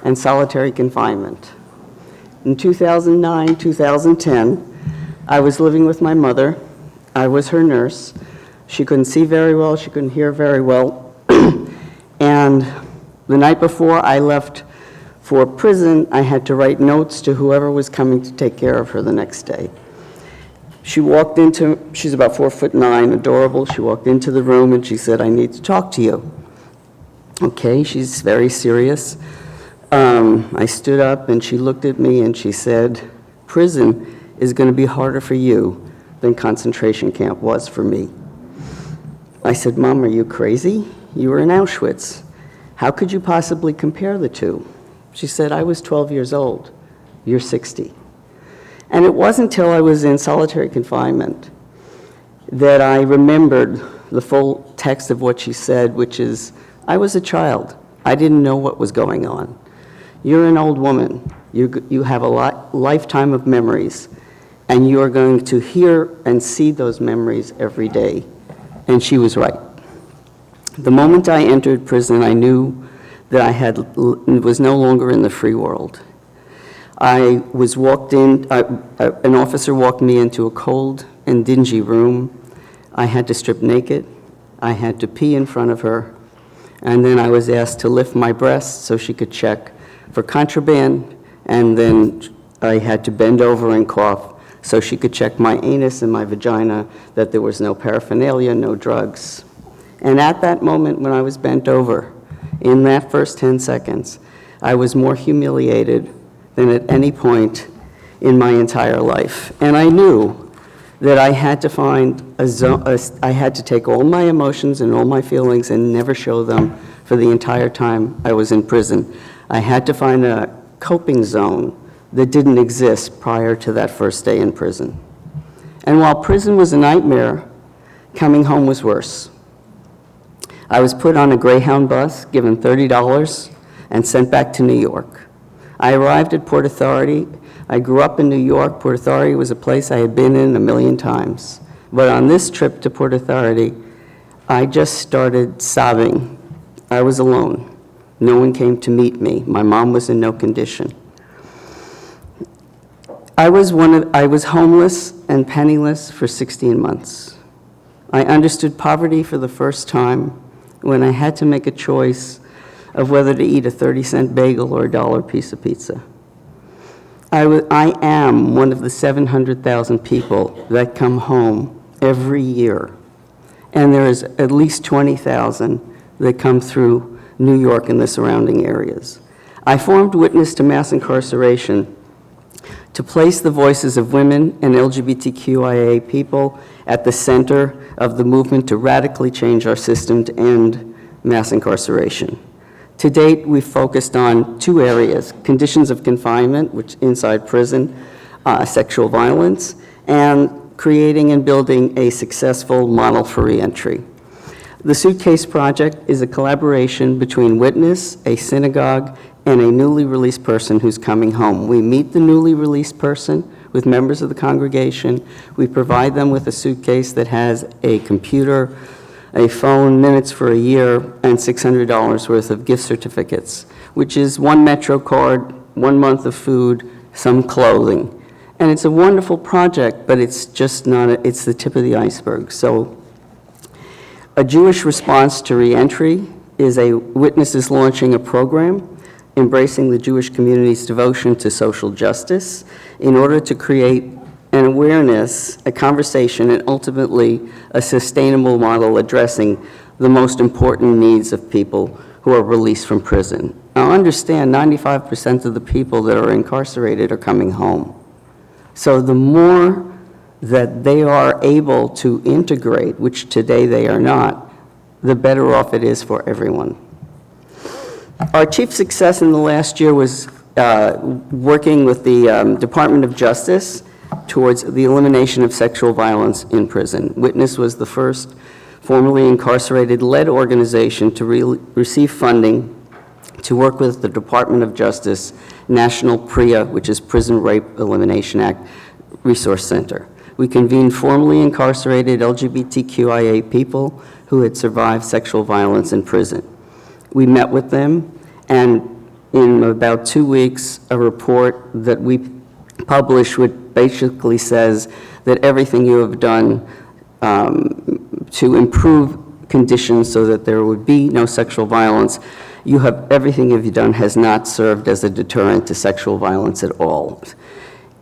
and solitary confinement. In 2009, 2010, I was living with my mother. I was her nurse. She couldn't see very well, she couldn't hear very well. And the night before I left for prison, I had to write notes to whoever was coming to take care of her the next day. She's about 4'9", adorable. She walked into the room and she said, "I need to talk to you." Okay, she's very serious. I stood up and she looked at me and she said, "Prison is going to be harder for you than concentration camp was for me." I said, "Mom, are you crazy? You were in Auschwitz. How could you possibly compare the two?" She said, "I was 12 years old. You're 60. And it wasn't until I was in solitary confinement that I remembered the full text of what she said, which is, I was a child. I didn't know what was going on. You're an old woman. You have a lifetime of memories, and you are going to hear and see those memories every day." And she was right. The moment I entered prison, I knew that was no longer in the free world. I was walked in, an officer walked me into a cold and dingy room. I had to strip naked. I had to pee in front of her. And then I was asked to lift my breasts so she could check for contraband. And then I had to bend over and cough so she could check my anus and my vagina, that there was no paraphernalia, no drugs. And at that moment when I was bent over, in that first 10 seconds, I was more humiliated than at any point in my entire life. And I knew that I had to find I had to take all my emotions and all my feelings and never show them for the entire time I was in prison. I had to find a coping zone that didn't exist prior to that first day in prison. And while prison was a nightmare, coming home was worse. I was put on a Greyhound bus, given $30, and sent back to New York. I arrived at Port Authority. I grew up in New York. Port Authority was a place I had been in a million times. But on this trip to Port Authority, I just started sobbing. I was alone. No one came to meet me. My mom was in no condition. I was homeless and penniless for 16 months. I understood poverty for the first time when I had to make a choice of whether to eat a 30-cent bagel or a $1 piece of pizza. I am one of the 700,000 people that come home every year, and there is at least 20,000 that come through New York and the surrounding areas. I formed Witness to Mass Incarceration to place the voices of women and LGBTQIA people at the center of the movement to radically change our system to end mass incarceration. To date, we've focused on two areas: conditions of confinement, which inside prison, sexual violence, and creating and building a successful model for reentry. The Suitcase Project is a collaboration between Witness, a synagogue, and a newly released person who's coming home. We meet the newly released person with members of the congregation. We provide them with a suitcase that has a computer, a phone, minutes for a year, and $600 worth of gift certificates, which is one Metro card, 1 month of food, some clothing. And it's a wonderful project, but it's just not, it's the tip of the iceberg. So a Jewish response to reentry is Witness is launching a program embracing the Jewish community's devotion to social justice in order to create an awareness, a conversation, and ultimately a sustainable model addressing the most important needs of people who are released from prison. Now understand, 95% of the people that are incarcerated are coming home. So the more that they are able to integrate, which today they are not, the better off it is for everyone. Our chief success in the last year was working with the Department of Justice towards the elimination of sexual violence in prison. Witness was the first formerly incarcerated-led organization to receive funding to work with the Department of Justice National PREA, which is Prison Rape Elimination Act Resource Center. We convened formerly incarcerated LGBTQIA people who had survived sexual violence in prison. We met with them, and in about 2 weeks a report that we publish, which basically says that everything you have done to improve conditions so that there would be no sexual violence, everything you've done has not served as a deterrent to sexual violence at all.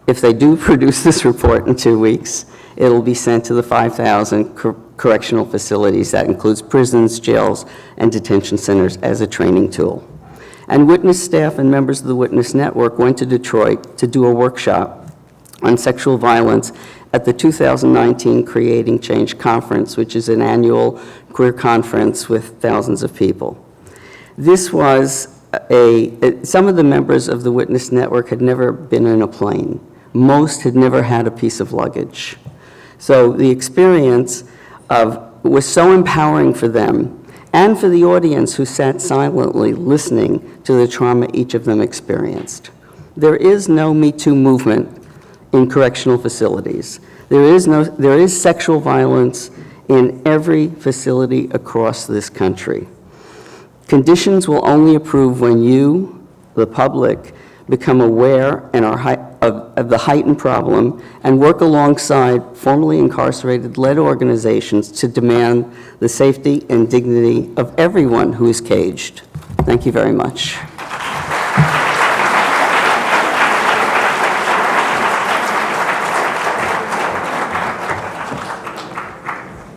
If they do produce this report in 2 weeks, it'll be sent to the 5,000 correctional facilities. That includes prisons, jails, and detention centers as a training tool. And witness staff and members of the Witness Network went to Detroit to do a workshop on sexual violence at the 2019 Creating Change Conference, which is an annual queer conference with thousands of people. This was some of the members of the Witness Network had never been in a plane. Most had never had a piece of luggage. So the experience was so empowering for them and for the audience who sat silently listening to the trauma each of them experienced. There is no Me Too movement in correctional facilities. There is sexual violence in every facility across this country. Conditions will only improve when you, the public, become aware and of the heightened problem and work alongside formerly incarcerated-led organizations to demand the safety and dignity of everyone who is caged. Thank you very much.